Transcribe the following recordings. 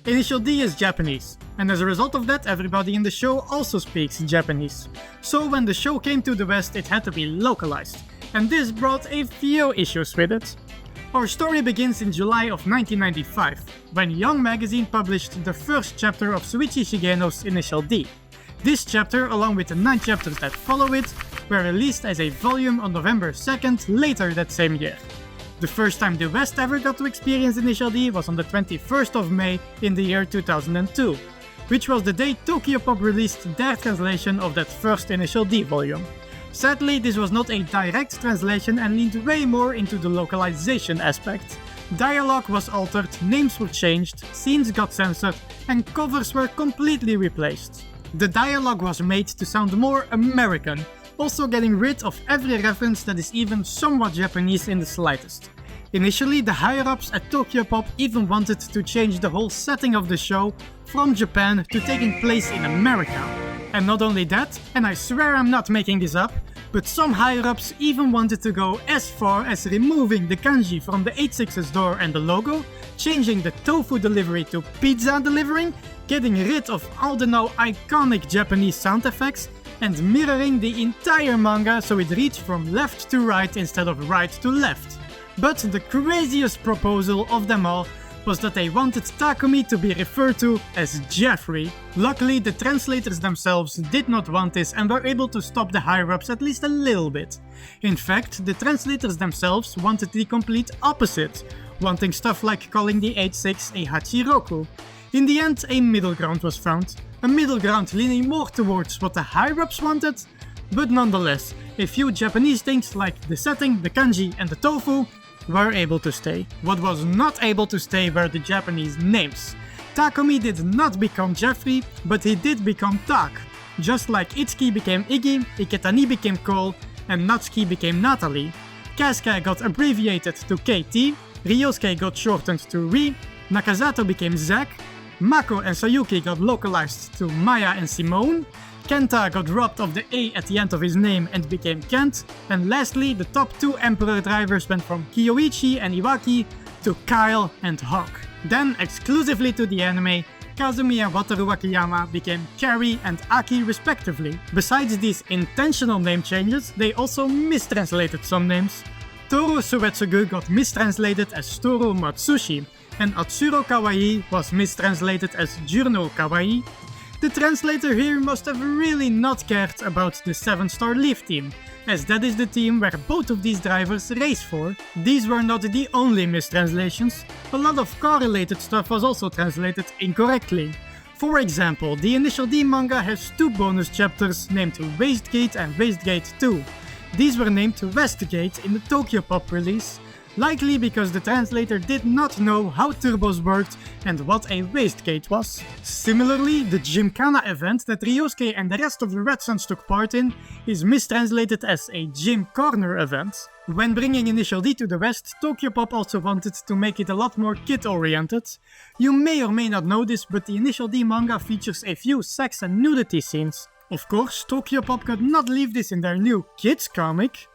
Initial D is Japanese, and as a result of that everybody in the show also speaks Japanese. So when the show came to the West it had to be localized, and this brought a few issues with it. Our story begins in July of 1995, when Young Magazine published the first chapter of Shuichi Shigeno's Initial D. This chapter, along with the 9 chapters that follow it, were released as a volume on November 2nd later that same year. The first time the West ever got to experience Initial D was on the 21st of May in the year 2002, which was the day Tokyopop released their translation of that first Initial D volume. Sadly, this was not a direct translation and leaned way more into the localization aspect. Dialogue was altered, names were changed, scenes got censored, and covers were completely replaced. The dialogue was made to sound more American, also getting rid of every reference that is even somewhat Japanese in the slightest. Initially, the higher-ups at Tokyopop even wanted to change the whole setting of the show from Japan to taking place in America. And not only that, and I swear I'm not making this up, but some higher-ups even wanted to go as far as removing the kanji from the 86's door and the logo, changing the tofu delivery to pizza delivering, getting rid of all the now iconic Japanese sound effects, and mirroring the entire manga so it reads from left to right instead of right to left. But the craziest proposal of them all was that they wanted Takumi to be referred to as Jeffrey. Luckily, the translators themselves did not want this and were able to stop the higher-ups at least a little bit. In fact, the translators themselves wanted the complete opposite, wanting stuff like calling the 86 a Hachiroku. In the end, a middle ground was found. A middle ground leaning more towards what the higher-ups wanted, but nonetheless, a few Japanese things like the setting, the kanji and the tofu were able to stay. What was not able to stay were the Japanese names. Takumi did not become Jeffrey, but he did become Tak. Just like Itsuki became Iggy, Iketani became Cole, and Natsuki became Natalie. Kasuke got abbreviated to KT, Ryosuke got shortened to Ri, Nakazato became Zack, Mako and Sayuki got localized to Maya and Simone, Kenta got robbed of the A at the end of his name and became Kent, and lastly the top 2 Emperor drivers went from Kiyoichi and Iwaki to Kyle and Hawk. Then, exclusively to the anime, Kazumi and Wataru Akiyama became Kari and Aki respectively. Besides these intentional name changes, they also mistranslated some names. Toru Suetsugu got mistranslated as Toru Matsushi, and Atsuro Kawaii was mistranslated as Jurno Kawaii. The translator here must have really not cared about the 7-star Leaf team, as that is the team where both of these drivers race for. These were not the only mistranslations, a lot of car-related stuff was also translated incorrectly. For example, the Initial D manga has 2 bonus chapters named Wastegate and Wastegate 2. These were named Westgate in the Tokyopop release, likely because the translator did not know how turbos worked and what a wastegate was. Similarly, the Gymkhana event that Ryosuke and the rest of the Red Suns took part in is mistranslated as a Gym Corner event. When bringing Initial D to the West, Tokyopop also wanted to make it a lot more kid-oriented. You may or may not know this, but the Initial D manga features a few sex and nudity scenes. Of course, Tokyopop could not leave this in their new kids comic.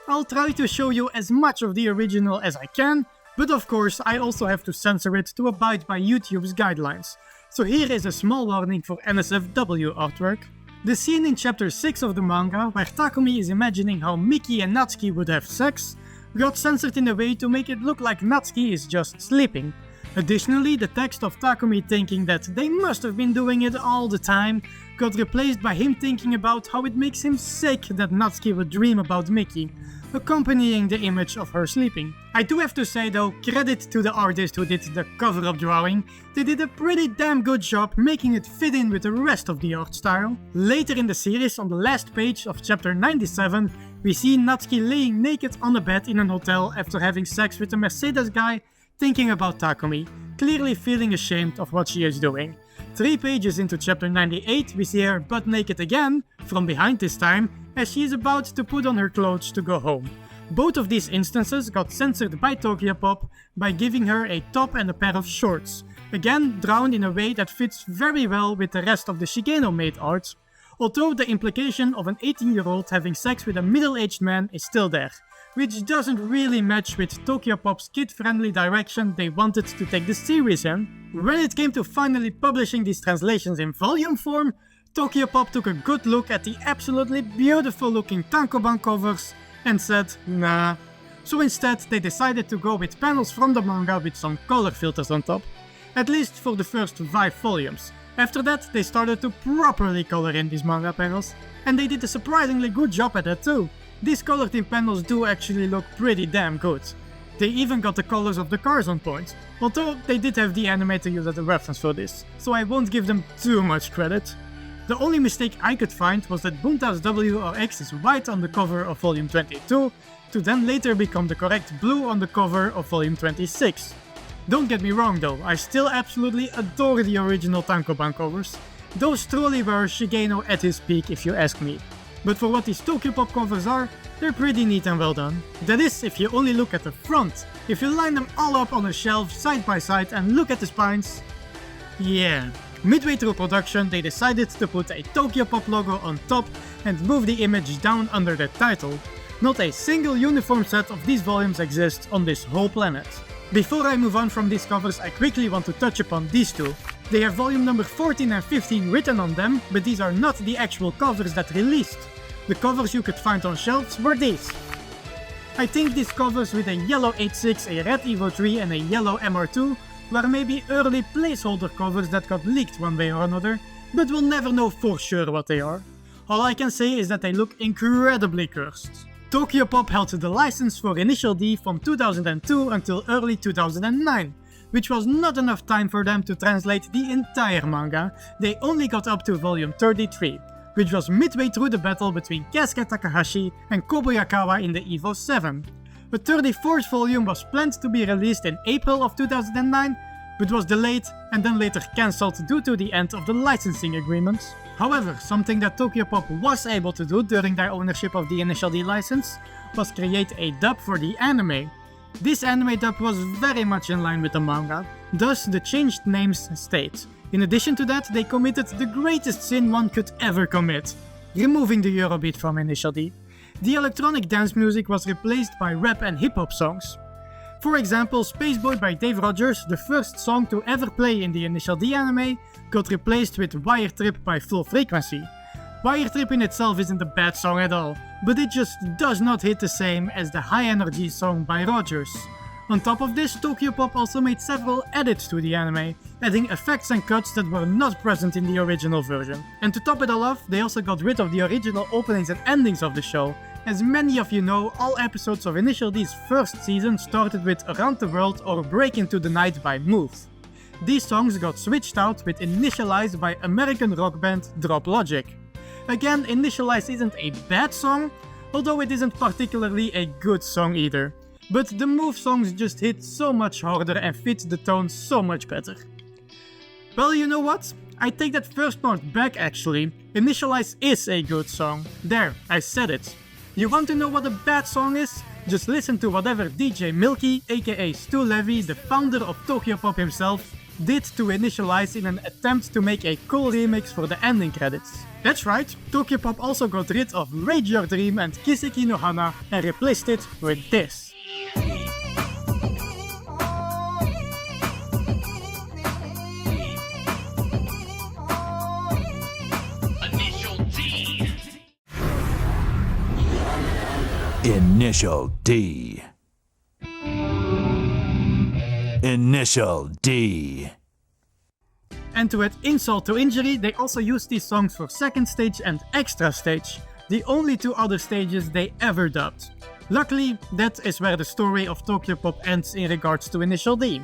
I'll try to show you as much of the original as I can, but of course I also have to censor it to abide by YouTube's guidelines. So here is a small warning for NSFW artwork. The scene in chapter 6 of the manga, where Takumi is imagining how Miki and Natsuki would have sex, got censored in a way to make it look like Natsuki is just sleeping. Additionally, the text of Takumi thinking that they must have been doing it all the time got replaced by him thinking about how it makes him sick that Natsuki would dream about Miki, accompanying the image of her sleeping. I do have to say though, credit to the artist who did the cover-up drawing, they did a pretty damn good job making it fit in with the rest of the art style. Later in the series, on the last page of chapter 97, we see Natsuki laying naked on a bed in an hotel after having sex with a Mercedes guy, thinking about Takumi, clearly feeling ashamed of what she is doing. 3 pages into chapter 98, we see her butt naked again, from behind this time, as she is about to put on her clothes to go home. Both of these instances got censored by Tokyopop by giving her a top and a pair of shorts, again drawn in a way that fits very well with the rest of the Shigeno-made art, although the implication of an 18-year-old having sex with a middle-aged man is still there, which doesn't really match with Tokyopop's kid-friendly direction they wanted to take the series in. When it came to finally publishing these translations in volume form, Tokyopop took a good look at the absolutely beautiful looking tankobon covers and said nah. So instead they decided to go with panels from the manga with some color filters on top, at least for the first 5 volumes. After that they started to properly color in these manga panels, and they did a surprisingly good job at that too. These colored in panels do actually look pretty damn good. They even got the colors of the cars on point, although they did have the anime to use as a reference for this, so I won't give them too much credit. The only mistake I could find was that Bunta's W or X is white on the cover of volume 22, to then later become the correct blue on the cover of volume 26. Don't get me wrong though, I still absolutely adore the original tankobon covers. Those truly were Shigeno at his peak if you ask me. But for what these Tokyopop covers are, they're pretty neat and well done. That is, if you only look at the front. If you line them all up on a shelf side by side and look at the spines... yeah. Midway through production they decided to put a Tokyopop logo on top and move the image down under the title. Not a single uniform set of these volumes exists on this whole planet. Before I move on from these covers, I quickly want to touch upon these two. They have volume number 14 and 15 written on them, but these are not the actual covers that released. The covers you could find on shelves were these. I think these covers with a yellow 8.6, a red Evo 3 and a yellow MR2 were maybe early placeholder covers that got leaked one way or another, but we'll never know for sure what they are. All I can say is that they look incredibly cursed. Tokyopop held the license for Initial D from 2002 until early 2009, which was not enough time for them to translate the entire manga. They only got up to volume 33, which was midway through the battle between Kasuke Takahashi and Kobayakawa in the Evo 7. The 34th volume was planned to be released in April of 2009, but was delayed and then later cancelled due to the end of the licensing agreement. However, something that Tokyopop was able to do during their ownership of the Initial D license was create a dub for the anime. This anime dub was very much in line with the manga, thus the changed names state. In addition to that, they committed the greatest sin one could ever commit, removing the Eurobeat from Initial D. The electronic dance music was replaced by rap and hip-hop songs. For example, Spaceboy by Dave Rogers, the first song to ever play in the Initial D anime, got replaced with Wire Trip by Full Frequency. Wire Trip in itself isn't a bad song at all, but it just does not hit the same as the high energy song by Rogers. On top of this, Tokyopop also made several edits to the anime, adding effects and cuts that were not present in the original version. And to top it all off, they also got rid of the original openings and endings of the show. As many of you know, all episodes of Initial D's first season started with Around the World or Break Into the Night by Move. These songs got switched out with Initialize by American rock band Drop Logic. Again, Initialize isn't a bad song, although it isn't particularly a good song either. But the Move songs just hit so much harder and fit the tone so much better. Well, you know what? I take that first part back actually. Initialize is a good song. There, I said it. You want to know what a bad song is? Just listen to whatever DJ Milky, aka Stu Levy, the founder of Tokyopop himself, did to Initialize in an attempt to make a cool remix for the ending credits. That's right, Tokyopop also got rid of Rage Your Dream and Kiseki no Hana and replaced it with this. Initial D. Initial D. And to add insult to injury, they also used these songs for second stage and extra stage, the only two other stages they ever dubbed. Luckily, that is where the story of Tokyopop ends in regards to Initial D.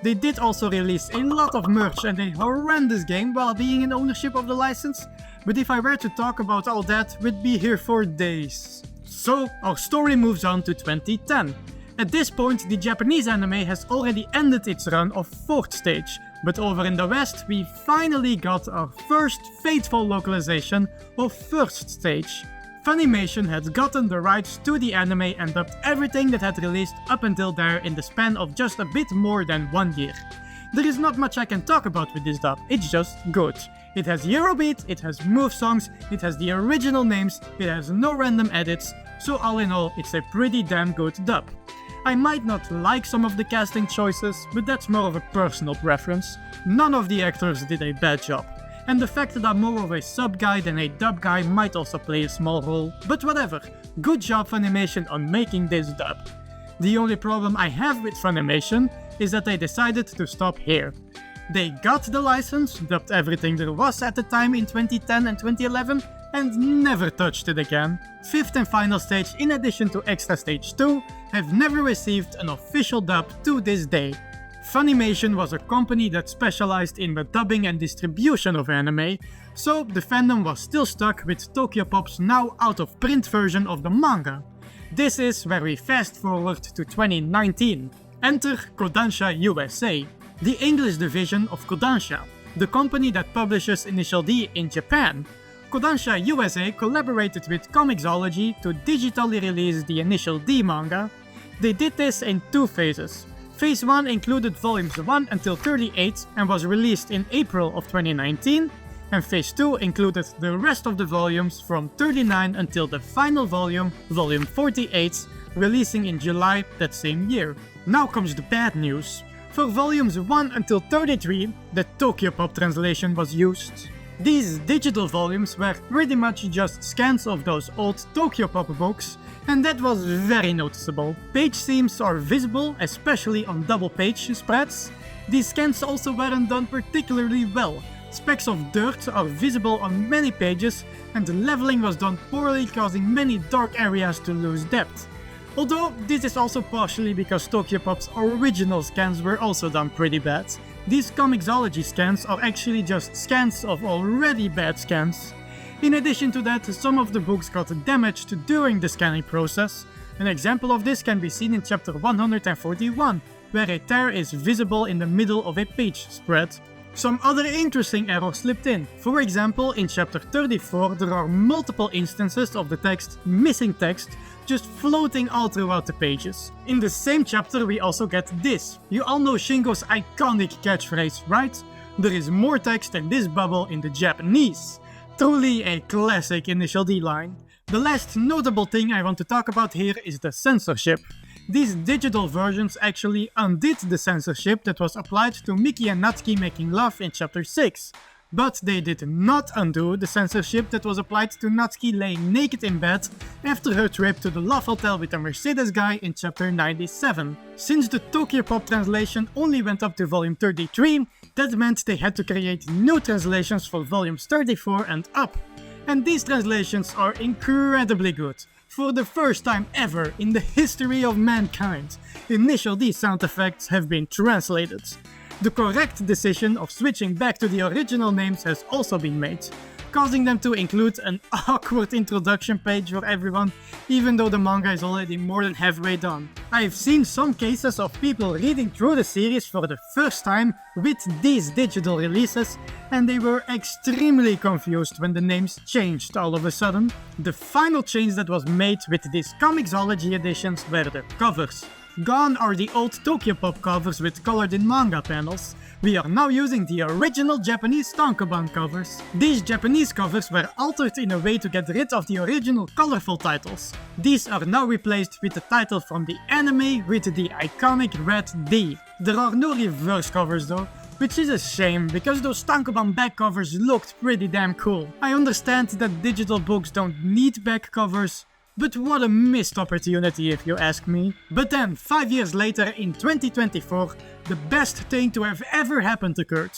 They did also release a lot of merch and a horrendous game while being in ownership of the license, but if I were to talk about all that, we'd be here for days. So, our story moves on to 2010. At this point, the Japanese anime has already ended its run of 4th stage, but over in the West, we finally got our first faithful localization of 1st stage. Funimation had gotten the rights to the anime and dubbed everything that had released up until there in the span of just a bit more than 1 year. There is not much I can talk about with this dub, it's just good. It has Eurobeat, it has move songs, it has the original names, it has no random edits, so all in all, it's a pretty damn good dub. I might not like some of the casting choices, but that's more of a personal preference. None of the actors did a bad job, and the fact that I'm more of a sub guy than a dub guy might also play a small role, but whatever, good job Funimation on making this dub. The only problem I have with Funimation is that they decided to stop here. They got the license, dubbed everything there was at the time in 2010 and 2011, and never touched it again. Fifth and final stage, in addition to Extra Stage 2, have never received an official dub to this day. Funimation was a company that specialized in the dubbing and distribution of anime, so the fandom was still stuck with Tokyopop's now out-of-print version of the manga. This is where we fast forward to 2019. Enter Kodansha USA, the English division of Kodansha, the company that publishes Initial D in Japan. Kodansha USA collaborated with ComiXology to digitally release the Initial D manga. They did this in two phases. Phase 1 included volumes 1 until 38 and was released in April of 2019, and Phase 2 included the rest of the volumes from 39 until the final volume, volume 48, releasing in July that same year. Now comes the bad news. For volumes 1 until 33, the Tokyopop translation was used. These digital volumes were pretty much just scans of those old Tokyopop books, and that was very noticeable. Page seams are visible, especially on double page spreads. These scans also weren't done particularly well. Specks of dirt are visible on many pages, and the leveling was done poorly, causing many dark areas to lose depth. Although this is also partially because Tokyopop's original scans were also done pretty bad. These ComiXology scans are actually just scans of already bad scans. In addition to that, some of the books got damaged during the scanning process. An example of this can be seen in chapter 141, where a tear is visible in the middle of a page spread. Some other interesting errors slipped in. For example, in chapter 34 there are multiple instances of the text missing text just floating all throughout the pages. In the same chapter we also get this. You all know Shingo's iconic catchphrase, right? There is more text in this bubble in the Japanese. Truly a classic Initial D line. The last notable thing I want to talk about here is the censorship. These digital versions actually undid the censorship that was applied to Miki and Natsuki making love in chapter 6. But they did not undo the censorship that was applied to Natsuki laying naked in bed after her trip to the Love Hotel with a Mercedes guy in chapter 97. Since the Tokyopop translation only went up to volume 33, that meant they had to create new translations for volumes 34 and up. And these translations are incredibly good. For the first time ever in the history of mankind, Initial D sound effects have been translated. The correct decision of switching back to the original names has also been made, causing them to include an awkward introduction page for everyone, even though the manga is already more than halfway done. I've seen some cases of people reading through the series for the first time with these digital releases, and they were extremely confused when the names changed all of a sudden. The final change that was made with these ComiXology editions were the covers. Gone are the old Tokyopop covers with colored in manga panels. We are now using the original Japanese Tankoban covers. These Japanese covers were altered in a way to get rid of the original colorful titles. These are now replaced with the title from the anime with the iconic red D. There are no reverse covers though, which is a shame because those Tankoban back covers looked pretty damn cool. I understand that digital books don't need back covers, but what a missed opportunity if you ask me. But then, 5 years later in 2024, the best thing to have ever happened occurred.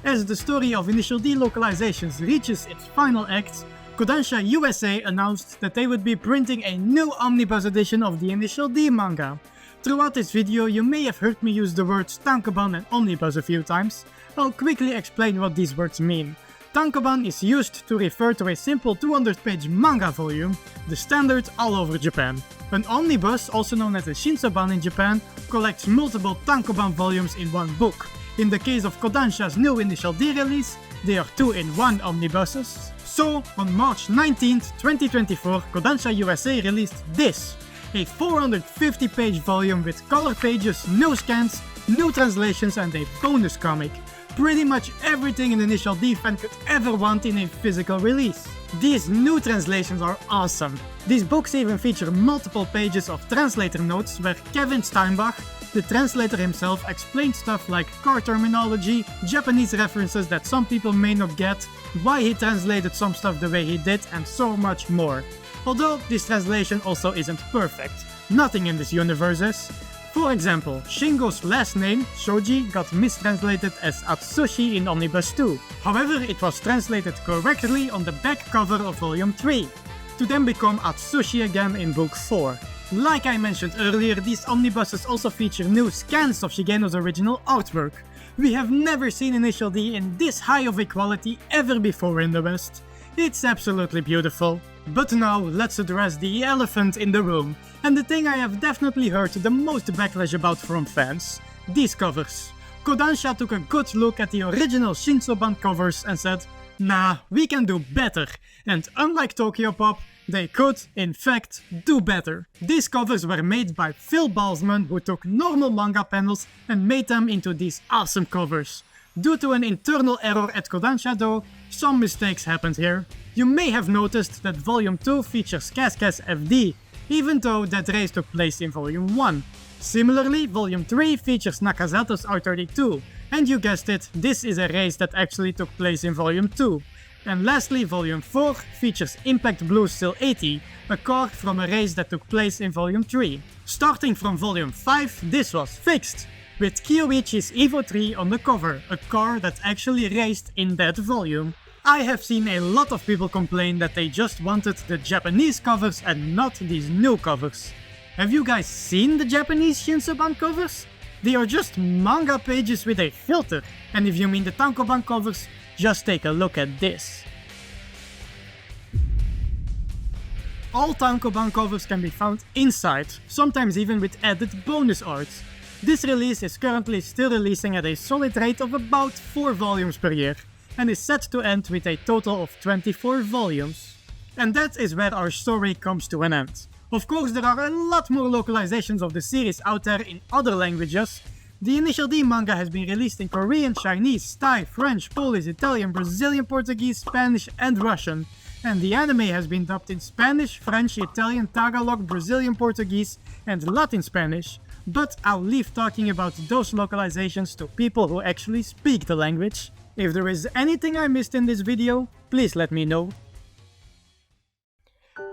As the story of Initial D Localizations reaches its final act, Kodansha USA announced that they would be printing a new omnibus edition of the Initial D manga. Throughout this video you may have heard me use the words Tankoban and omnibus a few times. I'll quickly explain what these words mean. Tankoban is used to refer to a simple 200-page manga volume, the standard all over Japan. An omnibus, also known as a shinsoban in Japan, collects multiple Tankoban volumes in one book. In the case of Kodansha's new Initial D release, they are 2-in-1 omnibuses. So, on March 19th, 2024, Kodansha USA released this, a 450-page volume with color pages, no scans, no translations and a bonus comic. Pretty much everything an Initial D fan could ever want in a physical release. These new translations are awesome. These books even feature multiple pages of translator notes where Kevin Steinbach, the translator himself, explained stuff like car terminology, Japanese references that some people may not get, why he translated some stuff the way he did, and so much more. Although this translation also isn't perfect. Nothing in this universe is. For example, Shingo's last name, Shoji, got mistranslated as Atsushi in Omnibus 2. However, it was translated correctly on the back cover of Volume 3, to then become Atsushi again in Book 4. Like I mentioned earlier, these omnibuses also feature new scans of Shigeno's original artwork. We have never seen Initial D in this high of a quality ever before in the West. It's absolutely beautiful. But now let's address the elephant in the room, and the thing I have definitely heard the most backlash about from fans: these covers. Kodansha took a good look at the original Shinsoban covers and said, nah, we can do better, and unlike Tokyopop, they could, in fact, do better. These covers were made by Phil Balsman, who took normal manga panels and made them into these awesome covers. Due to an internal error at Kodansha though, some mistakes happened here. You may have noticed that Volume 2 features Cascas FD, even though that race took place in Volume 1. Similarly, Volume 3 features Nakazato's R32, and you guessed it, this is a race that actually took place in Volume 2. And lastly, Volume 4 features Impact Blue's Still 80, a car from a race that took place in Volume 3. Starting from Volume 5, this was fixed, with Kyoichi's Evo 3 on the cover, a car that actually raced in that volume. I have seen a lot of people complain that they just wanted the Japanese covers and not these new covers. Have you guys seen the Japanese Shinsoban covers? They are just manga pages with a filter, and if you mean the Tankoban covers, just take a look at this. All Tankoban covers can be found inside, sometimes even with added bonus art. This release is currently still releasing at a solid rate of about 4 volumes per year, and is set to end with a total of 24 volumes. And that is where our story comes to an end. Of course, there are a lot more localizations of the series out there in other languages. The Initial D manga has been released in Korean, Chinese, Thai, French, Polish, Italian, Brazilian, Portuguese, Spanish and Russian. And the anime has been dubbed in Spanish, French, Italian, Tagalog, Brazilian Portuguese and Latin Spanish. But I'll leave talking about those localizations to people who actually speak the language. If there is anything I missed in this video, please let me know.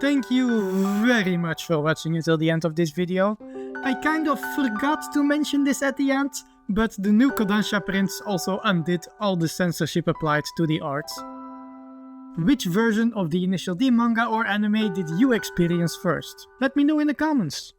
Thank you very much for watching until the end of this video. I kind of forgot to mention this at the end, but the new Kodansha prints also undid all the censorship applied to the art. Which version of the Initial D manga or anime did you experience first? Let me know in the comments.